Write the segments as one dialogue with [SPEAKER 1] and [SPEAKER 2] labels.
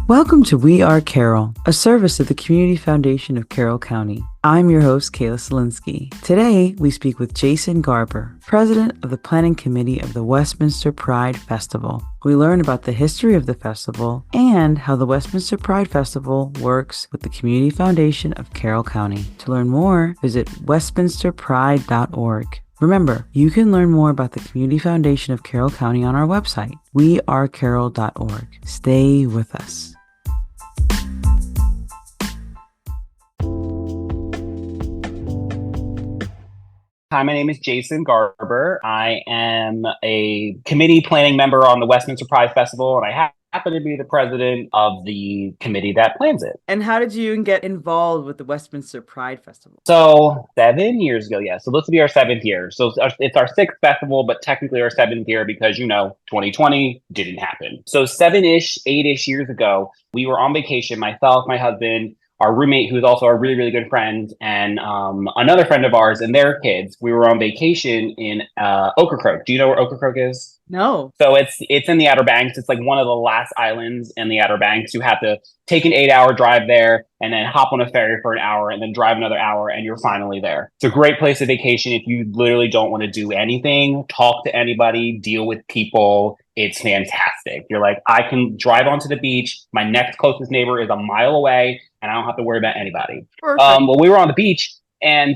[SPEAKER 1] Welcome to We Are Carroll, a service of the Community Foundation of Carroll County. I'm your host, Kayla Selinsky. Today, we speak with Jason Garber, president of the planning committee of the Westminster Pride Festival. We learn about the history of the festival and how the Westminster Pride Festival works with the Community Foundation of Carroll County. To learn more, visit westminsterpride.org. Remember, you can learn more about the Community Foundation of Carroll County on our website, wearecarroll.org. Stay with us.
[SPEAKER 2] Hi, my name is Jason Garber. I am a committee planning member on the Westminster Pride Festival, and I happen to be the president of the committee that plans it.
[SPEAKER 1] And how did you get involved with the Westminster Pride Festival?
[SPEAKER 2] So 7 years ago, yeah. So this will be our 7th year. So it's our 6th festival, but technically our 7th year because, 2020 didn't happen. So 7-ish, 8-ish years ago, we were on vacation, myself, my husband, our roommate, who's also a really, really good friend, and another friend of ours and their kids. We were on vacation in Ocracoke. Do you know where Ocracoke is?
[SPEAKER 1] No.
[SPEAKER 2] So it's in the Outer Banks. It's like one of the last islands in the Outer Banks. You have to take an 8-hour drive there and then hop on a ferry for an hour and then drive another hour and you're finally there. It's a great place to vacation if you literally don't want to do anything, talk to anybody, deal with people. It's fantastic. You're like, I can drive onto the beach. My next closest neighbor is a mile away and I don't have to worry about anybody. Well, we were on the beach, and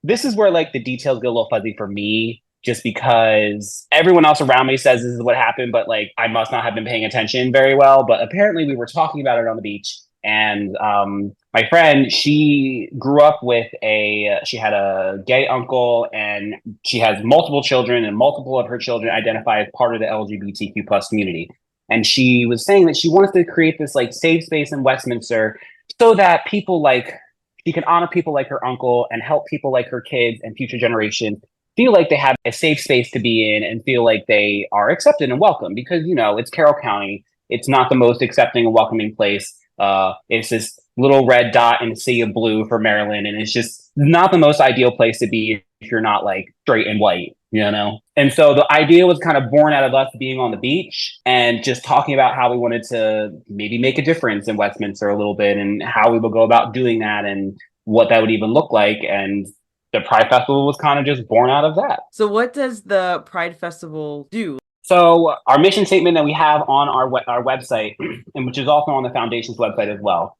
[SPEAKER 2] this is where like the details get a little fuzzy for me, just because everyone else around me says this is what happened, but like I must not have been paying attention very well. But apparently we were talking about it on the beach, and my friend, she grew up with she had a gay uncle, and she has multiple children, and multiple of her children identify as part of the LGBTQ plus community. And she was saying that she wants to create this like safe space in Westminster so that people like, she can honor people like her uncle and help people like her kids and future generations feel like they have a safe space to be in and feel like they are accepted and welcome, because, it's Carroll County. It's not the most accepting and welcoming place. It's this little red dot in a sea of blue for Maryland. And it's just not the most ideal place to be if you're not like straight and white, And so the idea was kind of born out of us being on the beach and just talking about how we wanted to maybe make a difference in Westminster a little bit and how we would go about doing that and what that would even look like. And the Pride Festival was kind of just born out of that.
[SPEAKER 1] So what does the Pride Festival do?
[SPEAKER 2] So our mission statement that we have on our website, and which is also on the foundation's website as well,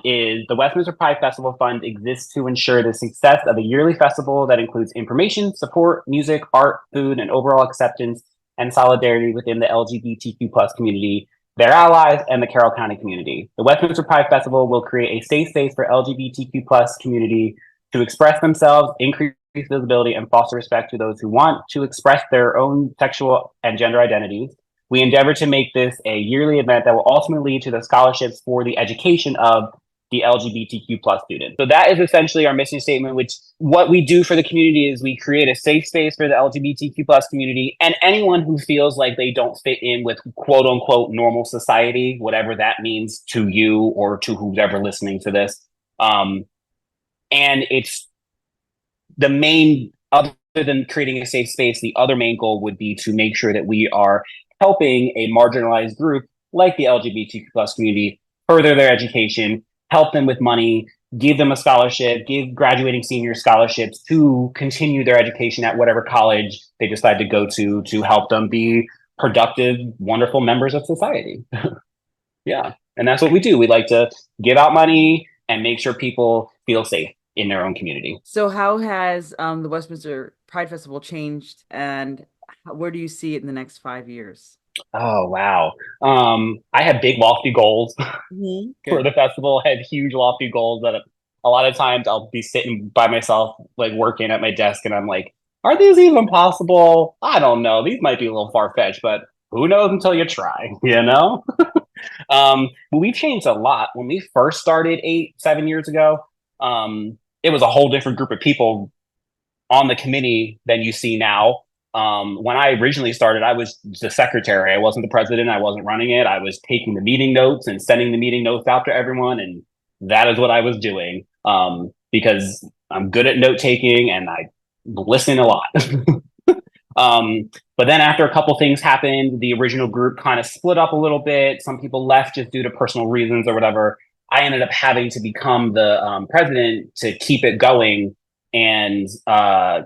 [SPEAKER 2] is the Westminster Pride Festival Fund exists to ensure the success of a yearly festival that includes information, support, music, art, food, and overall acceptance and solidarity within the LGBTQ plus community, their allies, and the Carroll County community. The Westminster Pride Festival will create a safe space for LGBTQ plus community to express themselves, increase visibility, and foster respect to those who want to express their own sexual and gender identities. We endeavor to make this a yearly event that will ultimately lead to the scholarships for the education of the LGBTQ plus students. So that is essentially our mission statement, which what we do for the community is we create a safe space for the LGBTQ plus community and anyone who feels like they don't fit in with quote unquote normal society, whatever that means to you or to who's ever listening to this. And it's the main, other than creating a safe space, the other main goal would be to make sure that we are helping a marginalized group like the LGBTQ plus community further their education, help them with money, give them a scholarship, give graduating seniors scholarships to continue their education at whatever college they decide to go to help them be productive, wonderful members of society. Yeah. And that's what we do. We like to give out money and make sure people feel safe in their own community.
[SPEAKER 1] So how has the Westminster Pride Festival changed, and where do you see it in the next 5 years?
[SPEAKER 2] Oh, wow. I have big lofty goals for the festival. I had huge lofty goals that a lot of times I'll be sitting by myself, like working at my desk, and I'm like, are these even possible? I don't know. These might be a little far-fetched, but who knows until you try, We've changed a lot. When we first started 7 years ago, it was a whole different group of people on the committee than you see now. When I originally started, I was the secretary. I wasn't the president. I wasn't running it. I was taking the meeting notes and sending the meeting notes out to everyone. And that is what I was doing, because I'm good at note taking and I listen a lot. But then after a couple things happened, the original group kind of split up a little bit. Some people left just due to personal reasons or whatever. I ended up having to become the president to keep it going and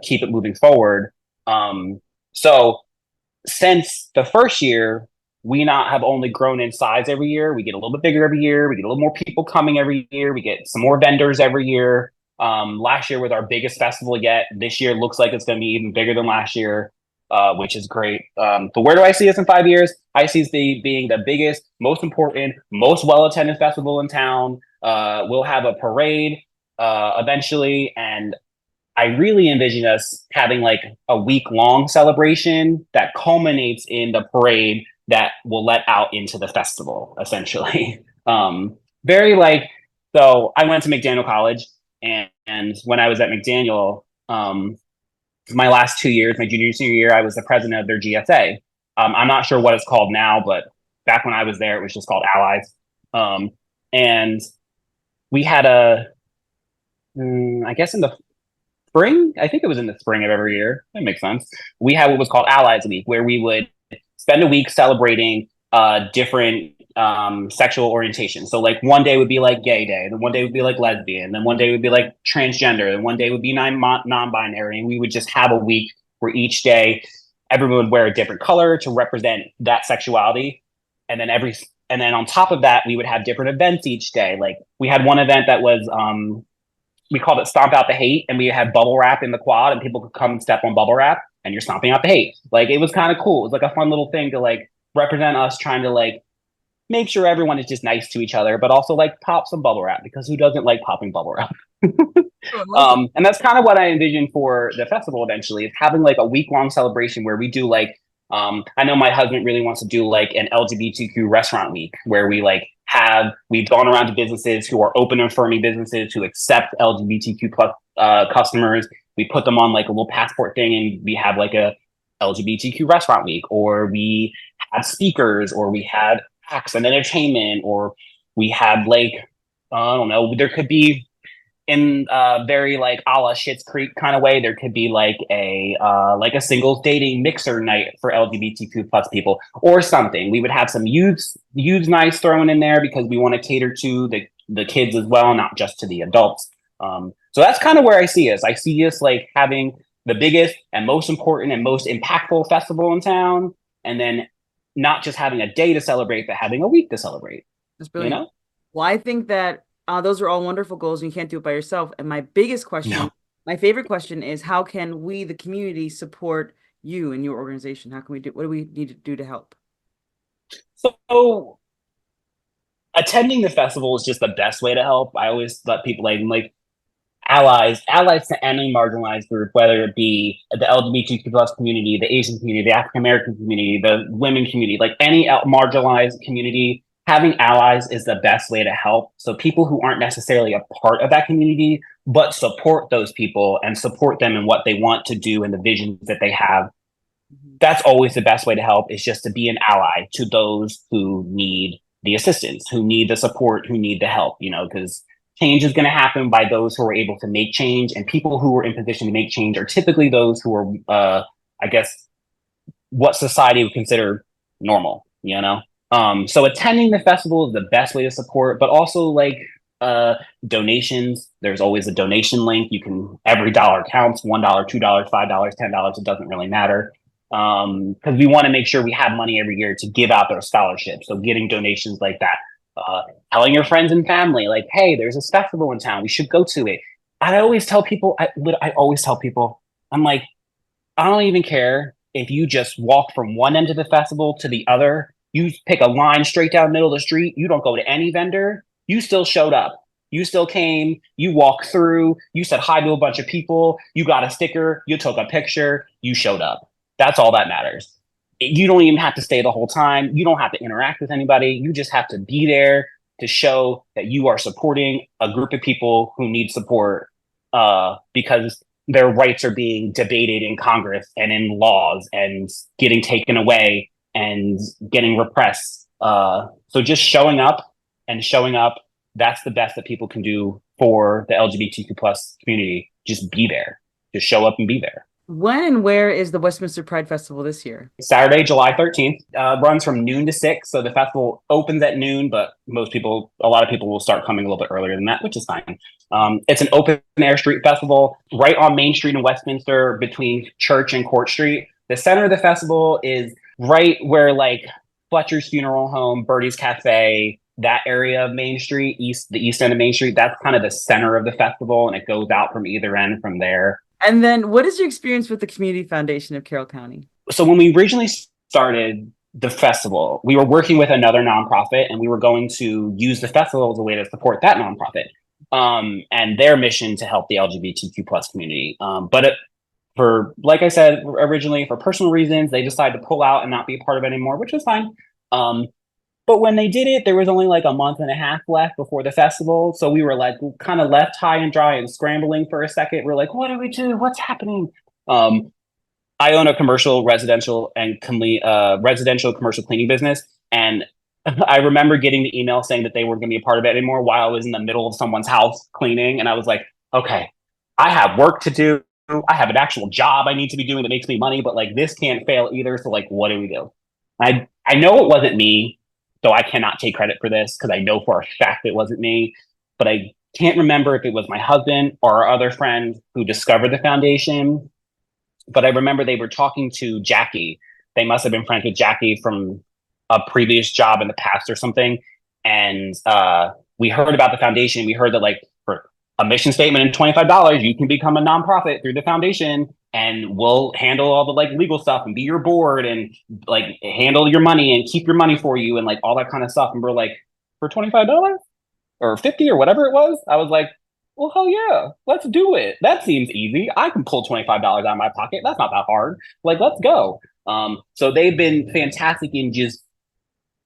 [SPEAKER 2] keep it moving forward. So since the first year, we not have only grown in size every year. We get a little bit bigger every year. We get a little more people coming every year. We get some more vendors every year. Last year was our biggest festival yet. This year looks like it's going to be even bigger than last year, which is great. But where do I see us in 5 years? I see us being the biggest, most important, most well-attended festival in town. We'll have a parade eventually, and I really envision us having like a week long celebration that culminates in the parade that will let out into the festival, essentially. Very like, so I went to McDaniel College, and when I was at McDaniel, my last 2 years, my junior senior year, I was the president of their GSA. I'm not sure what it's called now, but back when I was there, it was just called Allies. And we had I guess in the spring, I think it was in the spring of every year. That makes sense. We had what was called Allies Week, where we would spend a week celebrating different sexual orientation. So like one day would be like gay day, then one day would be like lesbian, then one day would be like transgender, and one day would be non-binary. And we would just have a week where each day everyone would wear a different color to represent that sexuality. And then on top of that, we would have different events each day. Like we had one event that was we called it Stomp Out the Hate, and we had bubble wrap in the quad, and people could come and step on bubble wrap, and you're stomping out the hate. Like it was kind of cool. It was like a fun little thing to like represent us trying to like make sure everyone is just nice to each other, but also like pop some bubble wrap, because who doesn't like popping bubble wrap? And that's kind of what I envision for the festival eventually, is having like a week long celebration where we do like, I know my husband really wants to do like an LGBTQ restaurant week where we've gone around to businesses who are open and affirming businesses who accept LGBTQ plus customers. We put them on like a little passport thing, and we have like a LGBTQ restaurant week, or we had speakers, or we had acts and entertainment, or we had like, I don't know, there could be in very like a la Schitt's Creek kind of way, there could be like a singles dating mixer night for LGBTQ plus people or something. We would have some youth nights thrown in there because we want to cater to the kids as well, not just to the adults. So that's kind of where I see us. I see us like having the biggest and most important and most impactful festival in town, and then not just having a day to celebrate, but having a week to celebrate.
[SPEAKER 1] That's brilliant. You know? Well, I think that those are all wonderful goals, and you can't do it by yourself. And my biggest question, my favorite question is, how can we, the community, support you and your organization? How can we do, what do we need to do to help?
[SPEAKER 2] So attending the festival is just the best way to help. I always let people like allies to any marginalized group, whether it be the LGBTQ plus community, the Asian community, the African American community, the women community, like any marginalized community. Having allies is the best way to help. So people who aren't necessarily a part of that community, but support those people and support them in what they want to do and the visions that they have. That's always the best way to help, is just to be an ally to those who need the assistance, who need the support, who need the help, because change is going to happen by those who are able to make change, and people who are in position to make change are typically those who are, I guess, what society would consider normal, So attending the festival is the best way to support, but also like donations. There's always a donation link. Every dollar counts. $1, $2, $5, $10. It doesn't really matter. Because we want to make sure we have money every year to give out those scholarships. So getting donations like that, telling your friends and family, like, hey, there's a festival in town, we should go to it. I always tell people, I'm like, I don't even care if you just walk from one end of the festival to the other. You pick a line straight down the middle of the street. You don't go to any vendor. You still showed up. You still came. You walked through. You said hi to a bunch of people. You got a sticker. You took a picture. You showed up. That's all that matters. You don't even have to stay the whole time. You don't have to interact with anybody. You just have to be there to show that you are supporting a group of people who need support, because their rights are being debated in Congress and in laws and getting taken away and getting repressed. So just showing up, that's the best that people can do for the LGBTQ plus community. Just be there. Just show up and be there.
[SPEAKER 1] When and where is the Westminster Pride Festival this year?
[SPEAKER 2] Saturday, July 13th, runs from noon to 6. So the festival opens at noon, but a lot of people will start coming a little bit earlier than that, which is fine. It's an open air street festival right on Main Street in Westminster between Church and Court Street. The center of the festival is right where like Fletcher's Funeral Home, Birdie's Cafe, that area of Main Street, the east end of Main Street, that's kind of the center of the festival, and it goes out from either end from there.
[SPEAKER 1] And then what is your experience with the Community Foundation of Carroll County?
[SPEAKER 2] So when we originally started the festival, we were working with another nonprofit, and we were going to use the festival as a way to support that nonprofit and their mission to help the LGBTQ plus community. For, like I said originally, for personal reasons, they decided to pull out and not be a part of it anymore, which was fine. But when they did it, there was only like a month and a half left before the festival. So we were like kind of left high and dry and scrambling for a second. We're like, what do we do? What's happening? I own a residential commercial cleaning business. And I remember getting the email saying that they weren't going to be a part of it anymore while I was in the middle of someone's house cleaning. And I was like, okay, I have work to do. I have an actual job I need to be doing that makes me money, but like this can't fail either. So like, what do we do? I know it wasn't me, so I cannot take credit for this because I know for a fact it wasn't me, but I can't remember if it was my husband or our other friend who discovered the foundation. But I remember they were talking to Jackie. They must have been friends with Jackie from a previous job in the past or something. And we heard about the foundation. We heard that like for a mission statement and $25, you can become a nonprofit through the foundation, and we'll handle all the like legal stuff and be your board and like handle your money and keep your money for you and like all that kind of stuff. And we're like, for $25 or 50 or whatever it was, I was like, well, hell yeah, let's do it. That seems easy. I can pull $25 out of my pocket. That's not that hard. Like, let's go. So they've been fantastic in just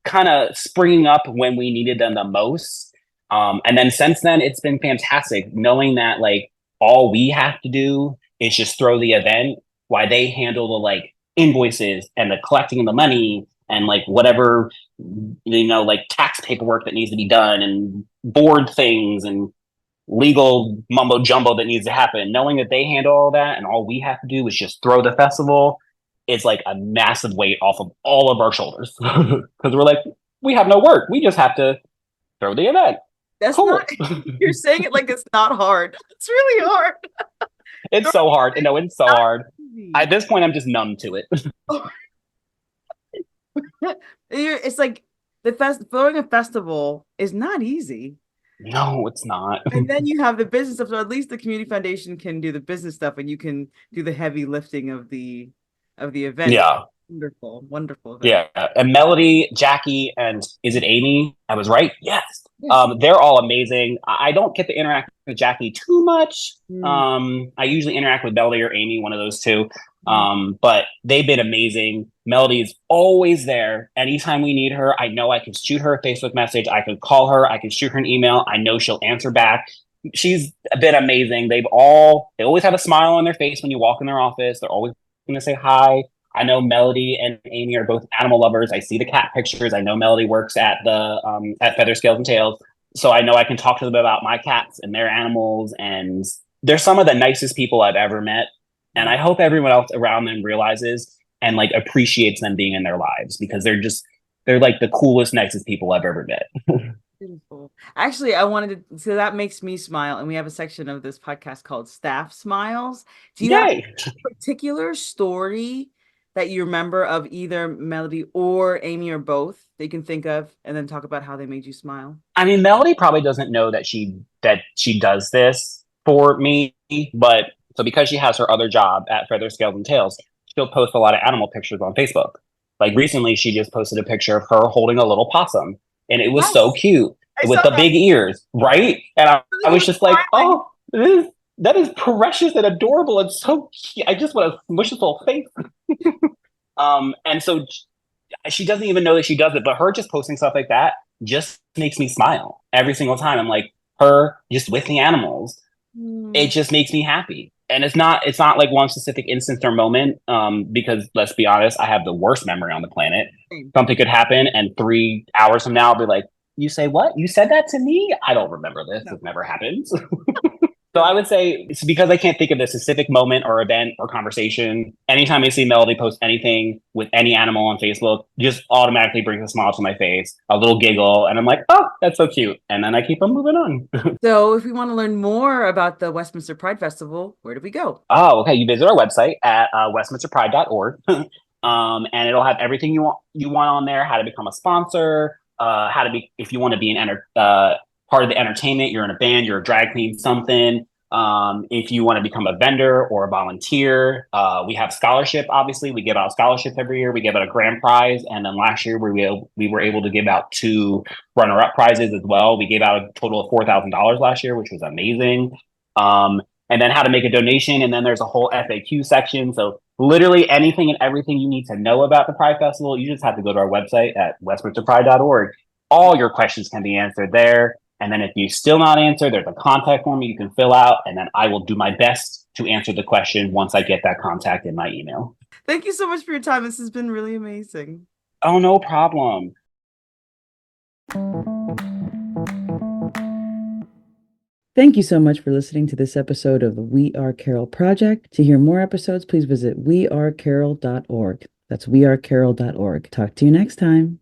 [SPEAKER 2] kind of springing up when we needed them the most. And then since then, it's been fantastic knowing that like all we have to do is just throw the event while they handle the like invoices and the collecting the money and like whatever, like tax paperwork that needs to be done and board things and legal mumbo jumbo that needs to happen. Knowing that they handle all that and all we have to do is just throw the festival, it's like a massive weight off of all of our shoulders because we're like, we have no work. We just have to throw the event.
[SPEAKER 1] That's cool. You're saying it like it's not hard. It's really hard.
[SPEAKER 2] It's so hard. No, it's so hard. At this point, I'm just numb to it.
[SPEAKER 1] It's like throwing a festival is not easy.
[SPEAKER 2] No, it's not.
[SPEAKER 1] And then you have the business stuff. So at least the community foundation can do the business stuff, and you can do the heavy lifting of the event.
[SPEAKER 2] Yeah.
[SPEAKER 1] Wonderful.
[SPEAKER 2] Yeah. And Melody, Jackie, and is it Amy? I was right. Yes. They're all amazing. I don't get to interact with Jackie too much. I usually interact with Melody or Amy, one of those two. But they've been amazing. Melody's always there. Anytime we need her, I know I can shoot her a Facebook message. I can call her. I can shoot her an email. I know she'll answer back. She's been amazing. They always have a smile on their face when you walk in their office. They're always going to say hi. I know Melody and Amy are both animal lovers. I see the cat pictures. I know Melody works at the at Feather, Scales, and Tails. So I know I can talk to them about my cats and their animals. And they're some of the nicest people I've ever met. And I hope everyone else around them realizes and like appreciates them being in their lives because they're like the coolest, nicest people I've ever met.
[SPEAKER 1] Beautiful. Actually, so that makes me smile. And we have a section of this podcast called Staff Smiles. Do you have a particular story that you remember of either Melody or Amy or both that you can think of and then talk about how they made you smile? I
[SPEAKER 2] mean, Melody probably doesn't know that she does this for me, but so because she has her other job at Feather, Scales, and Tails, she'll post a lot of animal pictures on Facebook. Like recently, she just posted a picture of her holding a little possum, and it was so cute with the big ears, right? And I was just like, oh, that is precious and adorable and so cute. I just want to smush his little face. And so she doesn't even know that she does it, but her just posting stuff like that just makes me smile every single time. I'm like, her just with the animals, it just makes me happy. And it's not like one specific instance or moment, because let's be honest, I have the worst memory on the planet. Something could happen, and 3 hours from now, I'll be like, "You say what? You said that to me? I don't remember this. No. It never happened." So I would say it's because I can't think of a specific moment or event or conversation. Anytime I see Melody post anything with any animal on Facebook, just automatically brings a smile to my face, a little giggle, and I'm like, oh, that's so cute. And then I keep on moving on.
[SPEAKER 1] So, if we want to learn more about the Westminster Pride Festival, where do we go?
[SPEAKER 2] Oh, okay. You visit our website at westminsterpride.org, and it'll have everything you want on there. How to become a sponsor, how to be if you want to be part of the entertainment. You're in a band, you're a drag queen, something. If you want to become a vendor or a volunteer, we have scholarship. Obviously, we give out scholarships every year. We give out a grand prize, and then last year we were able to give out two runner-up prizes as well. We gave out a total of $4,000 last year, which was amazing. And then how to make a donation. And then there's a whole FAQ section. So literally anything and everything you need to know about the Pride Festival, you just have to go to our website at westminsterpride.org. All your questions can be answered there. And then if you still not answered, there's a contact form you can fill out. And then I will do my best to answer the question once I get that contact in my email.
[SPEAKER 1] Thank you so much for your time. This has been really amazing.
[SPEAKER 2] Oh, no problem.
[SPEAKER 1] Thank you so much for listening to this episode of the We Are Carol Project. To hear more episodes, please visit wearecarol.org. That's wearecarol.org. Talk to you next time.